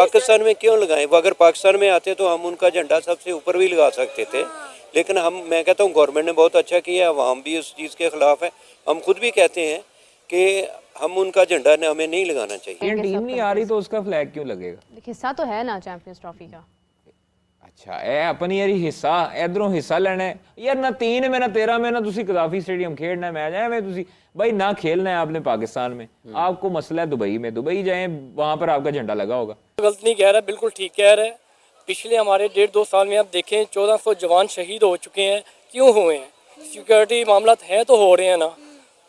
पाकिस्तान में क्यों लगाएं? वो अगर पाकिस्तान में आते तो हम उनका झंडा सबसे ऊपर भी लगा सकते थे, लेकिन मैं कहता हूँ गवर्नमेंट ने बहुत अच्छा किया, अवाम भी उस चीज़ के खिलाफ है। हम खुद भी कहते हैं कि हम उनका झंडा हमें नहीं लगाना चाहिए। इंडियन टीम नहीं आ रही तो उसका फ्लैग क्यों लगेगा? हिस्सा तो है ना चैंपियंस ट्रॉफी का। अच्छा ए अपनी यारी हिस्सा इधरों हिस्सा लेना है यार, ना 3 में ना 13 में ना तुसी कदाफी स्टेडियम खेलना मैच है में तुसी भाई ना खेलना है आपने पाकिस्तान में, आपको मसला है दुबई में, दुबई जाए वहां पर आपका झंडा लगा होगा। गलत नहीं कह रहा, बिल्कुल ठीक कह रहा है। पिछले हमारे 1.5-2 साल में आप देखें 1400 जवान शहीद हो चुके हैं। क्यों हुए हैं? सिक्योरिटी मामला हैं तो हो रहे हैं ना,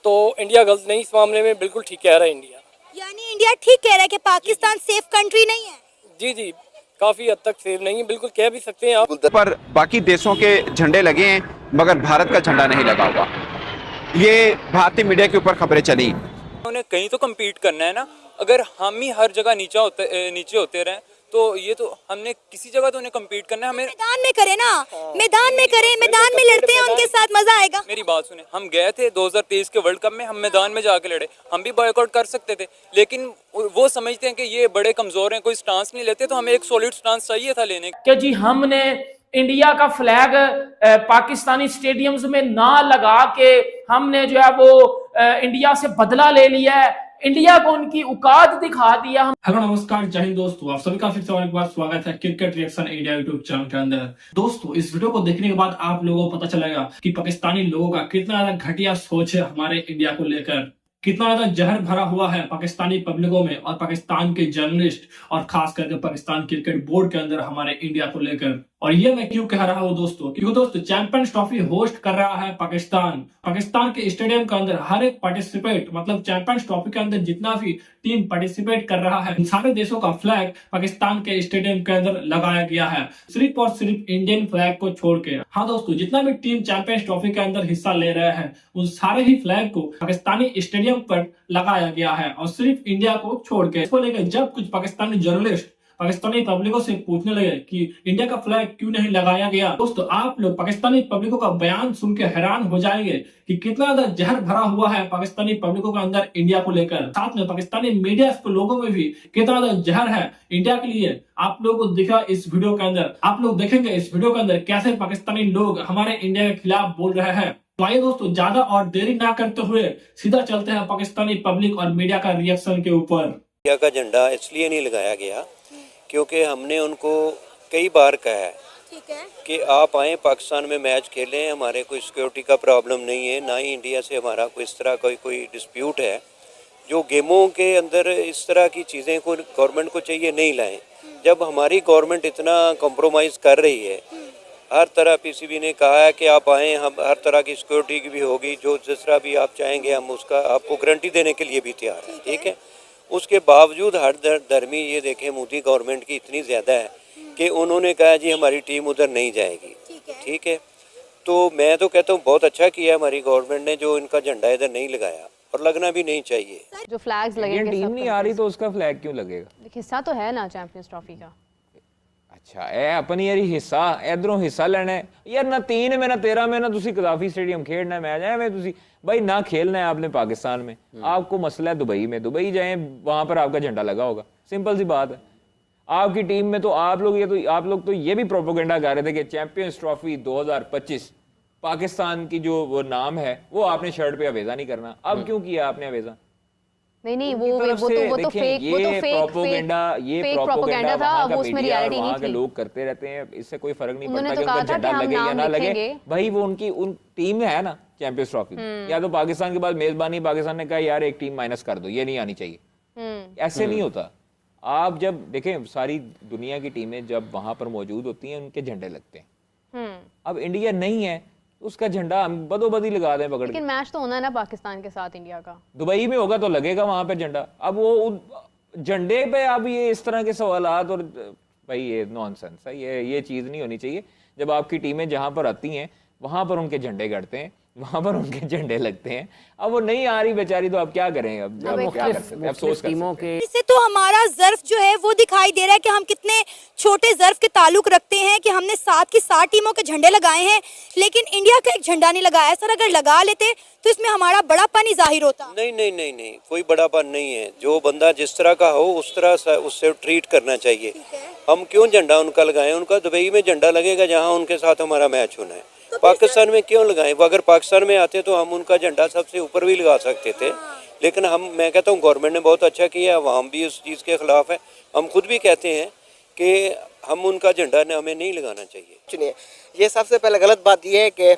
तो इंडिया गलत नहीं इस मामले में, बिल्कुल ठीक कह रहा है इंडिया। यानी इंडिया ठीक कह रहा है कि पाकिस्तान सेफ कंट्री नहीं है। जी जी, काफ़ी हद तक सेफ नहीं है, बिल्कुल कह भी सकते हैं आप। पर बाकी देशों के झंडे लगे हैं मगर भारत का झंडा नहीं लगा हुआ, ये भारतीय मीडिया के ऊपर खबरें चली। उन्हें कहीं तो कम्पीट करना है ना। अगर हम ही हर जगह नीचे होते रहें तो ये तो हमने किसी जगह तो उन्हें कम्पीट करना है। हमें मैदान में करें ना, मैदान में करें, मैदान में लड़ते हैं उनके साथ, मजा आएगा। मेरी बात सुने, हम गए थे 2023 के वर्ल्ड कप में, हम मैदान में जाके लड़े, हम भी बॉयकॉट कर सकते थे, लेकिन वो समझते हैं कि ये बड़े कमजोर हैं, कोई स्टांस नहीं लेते, तो हमें एक सॉलिड स्टांस चाहिए था लेने कि जी हमने इंडिया का फ्लैग पाकिस्तानी स्टेडियम्स में ना लगा के हमने जो है वो इंडिया से बदला ले लिया है, इंडिया को उनकी औकात दिखा दिया। हेलो नमस्कार, जय हिंद दोस्तों, आप सभी का फिर से एक बार स्वागत है cricket reaction India YouTube channel के अंदर। दोस्तों इस वीडियो को देखने के बाद आप लोगों को पता चलेगा कि पाकिस्तानी लोगों का कितना ज्यादा घटिया सोच है हमारे इंडिया को लेकर, कितना ज्यादा जहर भरा हुआ है पाकिस्तानी पब्लिकों में और पाकिस्तान के जर्नलिस्ट और खास करके पाकिस्तान क्रिकेट बोर्ड के अंदर हमारे इंडिया को लेकर। और ये मैं क्यों कह रहा हूँ दोस्तों, क्योंकि दोस्तों चैंपियंस ट्रॉफी होस्ट कर रहा है पाकिस्तान के स्टेडियम के अंदर हर एक पार्टिसिपेट, मतलब चैंपियंस ट्रॉफी के अंदर जितना भी टीम पार्टिसिपेट कर रहा है, इन सारे देशों का फ्लैग पाकिस्तान के स्टेडियम के अंदर लगाया गया है, सिर्फ और सिर्फ इंडियन फ्लैग को छोड़ के। हाँ दोस्तों, जितना भी टीम चैंपियंस ट्रॉफी के अंदर हिस्सा ले रहे हैं उन सारे ही फ्लैग को पाकिस्तानी स्टेडियम पर लगाया गया है और सिर्फ इंडिया को छोड़ के। इसको लेकर जब कुछ पाकिस्तानी जर्नलिस्ट पाकिस्तानी पब्लिकों से पूछने लगे कि इंडिया का फ्लैग क्यों नहीं लगाया गया, दोस्तों आप लोग पाकिस्तानी पब्लिकों का बयान सुन के हैरान हो जाएंगे कि कितना ज्यादा जहर भरा हुआ है पाकिस्तानी पब्लिकों के अंदर इंडिया को लेकर। साथ में पाकिस्तानी मीडिया के लोगों में भी कितना ज्यादा जहर है इंडिया के लिए, आप लोगों को दिखा इस वीडियो के अंदर। आप लोग देखेंगे इस वीडियो के अंदर कैसे पाकिस्तानी लोग हमारे इंडिया के खिलाफ बोल रहे हैं। तो आइए दोस्तों, ज्यादा और देरी ना करते हुए सीधा चलते हैं पाकिस्तानी पब्लिक और मीडिया का रिएक्शन के ऊपर। इंडिया का झंडा इसलिए नहीं लगाया गया क्योंकि हमने उनको कई बार कहा है कि आप आएँ पाकिस्तान में मैच खेलें, हमारे कोई सिक्योरिटी का प्रॉब्लम नहीं है, ना ही इंडिया से हमारा कोई इस तरह कोई डिस्प्यूट है। जो गेमों के अंदर इस तरह की चीज़ें को गवर्नमेंट को चाहिए नहीं लाएं। जब हमारी गवर्नमेंट इतना कॉम्प्रोमाइज़ कर रही है, हर तरह पीसीबी ने कहा है कि आप आएँ, हम हर तरह की सिक्योरिटी की भी होगी, जो जिस तरह भी आप चाहेंगे हम उसका आपको गारंटी देने के लिए भी तैयार हैं, ठीक है। उसके बावजूद हर धर्मी ये देखें मोदी गवर्नमेंट की इतनी ज़्यादा है कि उन्होंने कहा जी हमारी टीम उधर नहीं जाएगी, ठीक है। तो मैं तो कहता हूँ बहुत अच्छा किया हमारी गवर्नमेंट ने जो इनका झंडा इधर नहीं लगाया, और लगना भी नहीं चाहिए। जो फ्लैग्स लगे, इंडियन टीम नहीं आ रही तो उसका फ्लैग क्यों लगेगा? हिस्सा तो है ना चैंपियंस ट्रॉफी का। अच्छा ए अपनी यारी हिस्सा इधरों हिस्सा लेना है यार, ना 3 में ना 13 में ना तुसी कदाफी स्टेडियम खेलना मैच है में तुसी भाई ना खेलना है आपने पाकिस्तान में, आपको मसला है दुबई में, दुबई जाए वहां पर आपका झंडा लगा होगा, सिंपल सी बात है। आपकी टीम में तो आप लोग तो ये भी प्रोपोगेंडा कर रहे थे कि चैंपियंस ट्रॉफी 2025 पाकिस्तान की जो वो नाम है वो आपने शर्ट पे अवेजा नहीं करना। अब क्यों किया आपने अवेजा? नहीं वो तो फेक प्रोपोगेंडा था, वो उसमें रियलिटी नहीं थी। लोग करते रहते हैं, इससे कोई फर्क नहीं पड़ता कि उनका झंडा लगे या ना लगे, भाई वो उन टीम है ना चैंपियंस ट्रॉफी, या तो पाकिस्तान के बाद मेजबानी पाकिस्तान ने कहा यार एक टीम माइनस कर दो, ये नहीं आनी चाहिए। ऐसे नहीं होता। आप जब देखें सारी दुनिया की टीमें जब वहां पर मौजूद होती हैं उनके झंडे लगते हैं। अब इंडिया नहीं है, उसका झंडा हम बदोबदी लगा दें पकड़ के। लेकिन मैच तो होना है ना पाकिस्तान के साथ इंडिया का, दुबई में होगा तो लगेगा वहां पे झंडा। अब वो झंडे पे अब ये इस तरह के सवालात, और भाई ये नॉनसेंस है, ये चीज नहीं होनी चाहिए। जब आपकी टीमें जहां पर आती हैं वहां पर उनके झंडे गड़ते हैं, वहां पर उनके झंडे लगते हैं। अब वो नहीं आ रही बेचारी, तो अब क्या करें, अब क्या कर सकते हैं, अफसोस कर सकते हैं। इससे तो हमारा ज़र्फ जो है वो दिखाई दे रहा है कि हम कितने छोटे ज़र्फ के ताल्लुक रखते हैं कि हमने 7 की 7 टीमों के झंडे लगाए हैं, लेकिन इंडिया का एक झंडा नहीं लगाया। सर अगर लगा लेते तो इसमें हमारा बड़ापन ही जाहिर होता। नहीं नहीं नहीं नहीं, कोई बड़ापन नहीं है। जो बंदा जिस तरह का हो उस तरह से उससे ट्रीट करना चाहिए। हम क्यों झंडा उनका लगाएं? उनका दुबई में झंडा लगेगा जहां उनके साथ हमारा मैच होना है। पाकिस्तान में क्यों लगाएं? वो अगर पाकिस्तान में आते तो हम उनका झंडा सबसे ऊपर भी लगा सकते थे, लेकिन मैं कहता हूँ गवर्नमेंट ने बहुत अच्छा किया। हम भी उस चीज़ के खिलाफ है। हम खुद भी कहते हैं कि हम उनका झंडा हमें नहीं लगाना चाहिए। सुनिए, ये सबसे पहले गलत बात ये है कि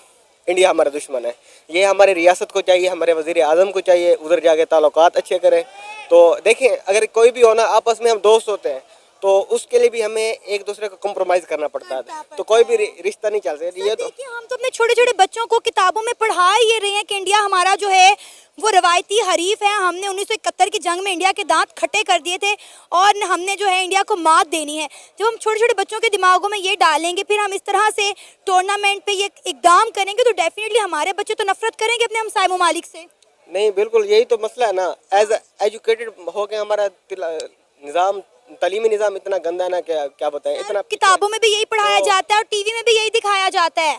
इंडिया हमारा दुश्मन है। ये हमारी रियासत को चाहिए, हमारे वज़ीर आज़म को चाहिए उधर जाके ताल्लुकात अच्छे करें। तो देखिए, अगर कोई भी होना, आपस में हम दोस्त होते हैं, तो उसके लिए भी हमें एक दूसरे को कॉम्प्रोमाइज़ करना पड़ता है। तो कोई भी रिश्ता नहीं चल सकता। ये तो हम तो अपने छोटे छोटे बच्चों को किताबों में पढ़ा ये रहे हैं कि इंडिया हमारा जो है वो रवायती हरीफ है। हमने 1971 की जंग में इंडिया के दांत खट्टे कर दिए थे और हमने जो है इंडिया को मात देनी है। जब हम छोटे छोटे बच्चों के दिमागों में ये डालेंगे, फिर हम इस तरह से टूर्नामेंट पे ये इकदाम करेंगे, तो डेफिनेटली हमारे बच्चे तो नफरत करेंगे अपने हमसाए ममालिक से। नहीं, बिल्कुल यही तो मसला है ना। एज एजुकेटेड हो के हमारा निज़ाम, तालीमी निज़ाम इतना गंदा है ना, क्या बताएं। इतना किताबों में भी यही पढ़ाया जाता है और टीवी में भी यही दिखाया जाता है।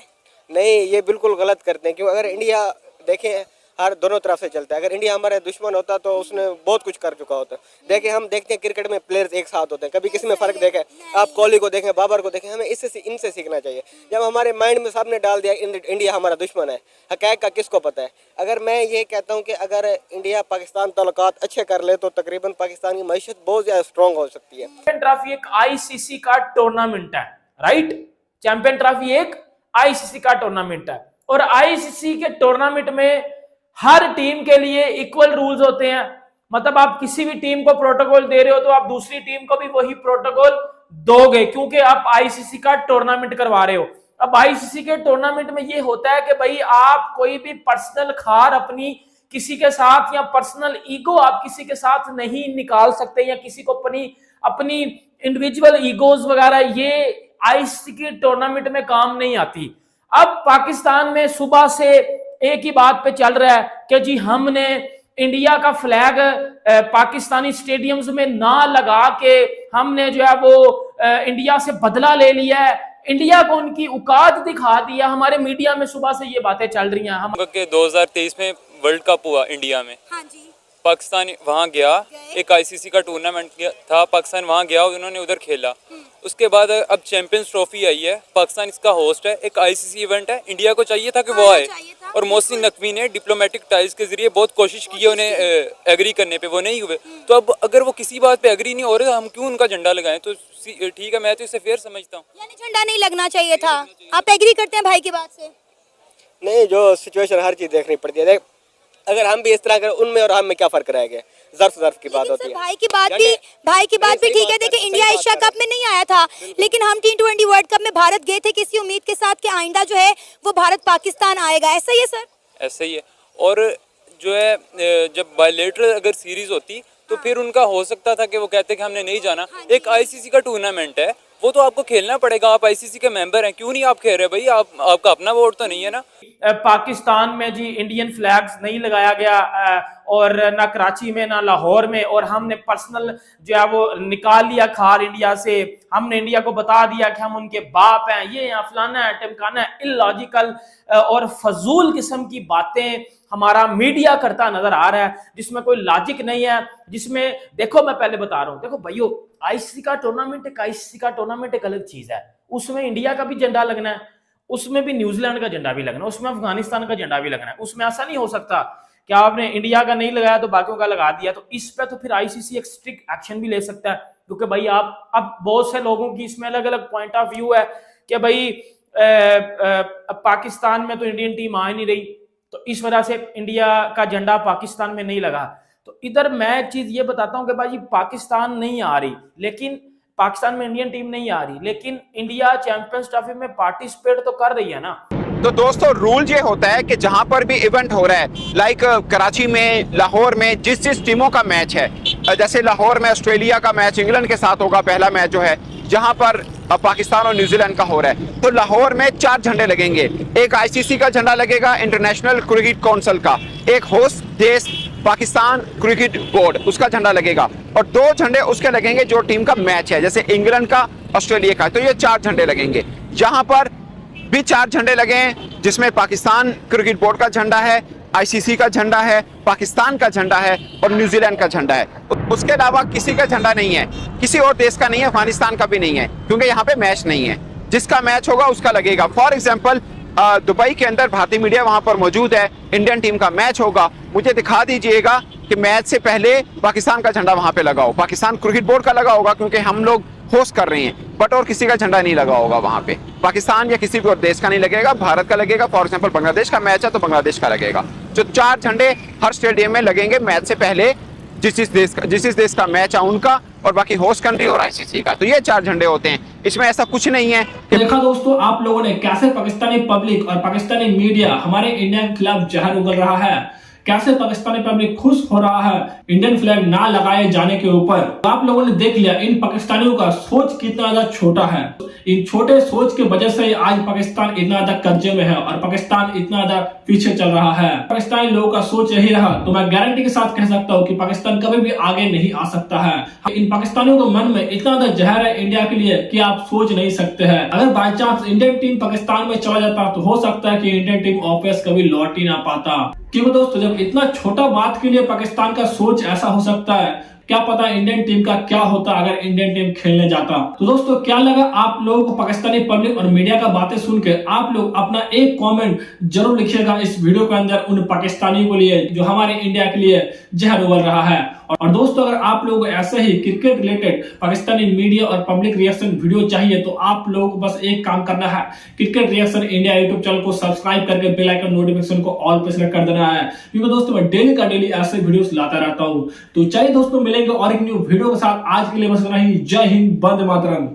नहीं, ये बिल्कुल गलत करते हैं। क्यों? अगर इंडिया देखें, हर दोनों तरफ से चलता है। अगर इंडिया हमारा दुश्मन होता तो उसने बहुत कुछ कर चुका होता। देखिए, हम देखते हैं क्रिकेट में प्लेयर्स एक साथ होते हैं, कभी किसी में फ़र्क देखें। आप कोहली को देखें, बाबर को देखें, हमें इनसे सीखना चाहिए। जब हमारे माइंड में सबने डाल दिया इंडिया हमारा दुश्मन है, हक़ाइक़ का किसको पता है? अगर मैं ये कहता हूँ कि अगर इंडिया पाकिस्तान ताल्लुकात अच्छे कर ले तो तकरीबन पाकिस्तान की मईशत बहुत ज़्यादा स्ट्रॉन्ग हो सकती है। चैंपियन ट्रॉफी एक आईसीसी का टूर्नामेंट है, राइट? चैंपियन ट्रॉफी एक आईसीसी का टूर्नामेंट है और आईसीसी के टूर्नामेंट में हर टीम के लिए इक्वल रूल्स होते हैं। मतलब आप किसी भी टीम को प्रोटोकॉल दे रहे हो तो आप दूसरी टीम को भी वही प्रोटोकॉल दोगे, क्योंकि आप आईसीसी का टूर्नामेंट करवा रहे हो। अब आईसीसी के टूर्नामेंट में ये होता है कि भाई आप कोई भी पर्सनल खार अपनी किसी के साथ या पर्सनल ईगो आप किसी के साथ नहीं निकाल सकते, या किसी को अपनी इंडिविजुअल ईगोज वगैरह ये आईसीसी के टूर्नामेंट में काम नहीं आती। अब पाकिस्तान में सुबह से एक ही बात पे चल रहा है कि जी हमने इंडिया का फ्लैग पाकिस्तानी स्टेडियम्स में ना लगा के हमने जो है वो इंडिया से बदला ले लिया है, इंडिया को उनकी औकात दिखा दिया। हमारे मीडिया में सुबह से ये बातें चल रही हैं। हम 2023 में वर्ल्ड कप हुआ इंडिया में। हाँ जी। पाकिस्तान वहाँ गया, एक आईसीसी का टूर्नामेंट था, पाकिस्तान वहाँ गया, उन्होंने उधर खेला। उसके बाद अब चैंपियंस ट्रॉफी आई है, पाकिस्तान इसका होस्ट है, एक आईसीसी इवेंट है। इंडिया को चाहिए था कि वो आए, और मोहसिन नकवी ने डिप्लोमेटिक टाइज के जरिए बहुत कोशिश की है उन्हें एग्री करने पे, वो नहीं हुए। तो अब अगर वो किसी बात पे एग्री नहीं हो रहे, हम क्यों उनका झंडा लगाएं? तो ठीक है, मैं तो इसे फेयर समझता हूँ। यानी झंडा नहीं लगना चाहिए था। आप एग्री करते हैं भाई की बात से? नहीं, जो सिचुएशन हर चीज़ देखनी पड़ती है। अगर हम भी इस तरह करें, उनमें और हम में क्या फ़र्क रह गया? ज़र्फ की बात होती है। भाई की बात भी ठीक है। देखिए, इंडिया एशिया कप में नहीं आया था, लेकिन हम T20 वर्ल्ड कप में भारत गए थे किसी उम्मीद के साथ कि आइंदा जो है वो भारत पाकिस्तान आएगा। ऐसा ही है सर? ऐसा ही है। और जो है जब बायलेटरल अगर सीरीज होती तो फिर उनका हो सकता था कि वो कहते कि हमने नहीं जाना। एक आईसीसी का टूर्नामेंट है, वो तो आपको खेलना पड़ेगा। आप आईसीसी के मेंबर हैं, क्यों नहीं आप खेल रहे भाई? आपका अपना वोट तो नहीं है ना? पाकिस्तान में जी इंडियन फ्लैग्स नहीं लगाया गया, और ना कराची में ना लाहौर में, और हमने पर्सनल जो है वो निकाल लिया खार इंडिया से। हमने इंडिया को बता दिया कि हम उनके बाप हैं, ये यहाँ फलाना है टिमकाना है। इलॉजिकल और फजूल किस्म की बातें हमारा मीडिया करता नजर आ रहा है, जिसमें कोई लॉजिक नहीं है। जिसमें देखो, मैं पहले बता रहा हूँ, देखो भाइयों, आईसीसी का टूर्नामेंट एक अलग चीज है। उसमें इंडिया का भी झंडा लगना है, उसमें भी न्यूजीलैंड का झंडा भी लगना है, उसमें अफगानिस्तान का झंडा भी लगना है। उसमें ऐसा नहीं हो सकता कि आपने इंडिया का नहीं लगाया तो बाकियों का लगा दिया। तो इस पे तो फिर आईसीसी एक स्ट्रिक्ट एक्शन भी ले सकता है, क्योंकि भाई आप अब बहुत से लोगों की इसमें अलग अलग पॉइंट ऑफ व्यू है कि भाई पाकिस्तान में तो इंडियन टीम आ ही नहीं रही, तो इस वजह से इंडिया का झंडा पाकिस्तान में नहीं लगा। तो इधर मैं चीज ये बताता हूँ कि भाई पाकिस्तान नहीं आ रही, लेकिन पाकिस्तान में इंडियन टीम नहीं आ रही, लेकिन इंडिया चैंपियंस ट्रॉफी में पार्टिसिपेट तो कर रही है ना। तो दोस्तों रूल ये होता है कि जहां पर भी इवेंट हो रहा है, लाइक कराची में, लाहौर में, जिस टीमों का मैच है, जैसे लाहौर में ऑस्ट्रेलिया का मैच इंग्लैंड के साथ होगा, पहला मैच जो है जहां पर पाकिस्तान और न्यूजीलैंड का हो रहा है, तो लाहौर में 4 झंडे लगेंगे। एक आईसीसी का झंडा लगेगा, इंटरनेशनल क्रिकेट काउंसिल का, एक होस्ट देश पाकिस्तान क्रिकेट बोर्ड उसका झंडा लगेगा, और 2 झंडे उसके लगेंगे जो टीम का मैच है, जैसे इंग्लैंड का, ऑस्ट्रेलिया का। तो ये 4 झंडे लगेंगे। जहां पर भी 4 झंडे लगे हैं, जिसमें पाकिस्तान क्रिकेट बोर्ड का झंडा है, आईसीसी का झंडा है, पाकिस्तान का झंडा है और न्यूजीलैंड का झंडा है। उसके अलावा किसी का झंडा नहीं है, किसी और देश का नहीं है, अफगानिस्तान का भी नहीं है, क्योंकि यहाँ पे मैच नहीं है। जिसका मैच होगा उसका लगेगा। फॉर एग्जाम्पल दुबई के अंदर भारतीय मीडिया वहां पर मौजूद है, इंडियन टीम का मैच होगा, मुझे दिखा दीजिएगा कि मैच से पहले पाकिस्तान का झंडा वहां पे लगा हो। पाकिस्तान क्रिकेट बोर्ड का लगा होगा क्योंकि हम लोग होस्ट कर रहे हैं, बट और किसी का झंडा नहीं लगा होगा वहां पे। पाकिस्तान या किसी भी और देश का नहीं लगेगा, भारत का लगेगा। फॉर एग्जाम्पल बांग्लादेश का मैच है तो बांग्लादेश का लगेगा। जो 4 झंडे हर स्टेडियम में लगेंगे मैच से पहले, जिस देश का मैच है उनका, और बाकी होस्ट कंट्री और आईसीसी का। तो ये 4 झंडे होते हैं, इसमें ऐसा कुछ नहीं है। देखा दोस्तों आप लोगों ने कैसे पाकिस्तानी पब्लिक और पाकिस्तानी मीडिया हमारे इंडिया के खिलाफ जहर उगल रहा है, कैसे पाकिस्तानी पब्लिक खुश हो रहा है इंडियन फ्लैग ना लगाए जाने के ऊपर। तो आप लोगों ने देख लिया इन पाकिस्तानियों का सोच कितना ज्यादा छोटा है। इन छोटे सोच की वजह से आज पाकिस्तान इतना ज्यादा कब्जे में है और पाकिस्तान इतना ज्यादा पीछे चल रहा है। पाकिस्तानी लोगों का सोच यही रहा तो मैं गारंटी के साथ कह सकता हूँ कि पाकिस्तान कभी भी आगे नहीं आ सकता है। इन पाकिस्तानियों के मन में इतना ज्यादा जहर है इंडिया के लिए कि आप सोच नहीं सकते हैं। अगर by chance Indian team Pakistan में चला जाता तो हो सकता है कि इंडियन टीम वापस कभी लौट ही ना पाता। क्योंकि दोस्तों जब इतना छोटा बात के लिए पाकिस्तान का सोच ऐसा हो सकता है, क्या पता इंडियन टीम का क्या होता अगर इंडियन टीम खेलने जाता। तो दोस्तों क्या लगा आप लोगों को पाकिस्तानी पब्लिक और मीडिया का बातें सुन के? आप लोग अपना एक कमेंट जरूर लिखिएगा इस वीडियो के अंदर उन पाकिस्तानियों के लिए जो हमारे इंडिया के लिए जहर उगल रहा है। और दोस्तों अगर आप लोगों को ऐसे ही क्रिकेट रिलेटेड पाकिस्तानी मीडिया और पब्लिक रिएक्शन वीडियो चाहिए तो आप लोगों को बस एक काम करना है, cricket reaction India YouTube channel को सब्सक्राइब करके बेल आइकन नोटिफिकेशन को ऑल पे सेलेक्ट कर देना है, क्योंकि दोस्तों मैं डेली का डेली ऐसे वीडियोस लाता रहता हूँ। तो चलिए दोस्तों मिलेंगे और एक न्यू वीडियो के साथ। आज के लिए बस इतना ही। जय हिंद, वंदे मातरम।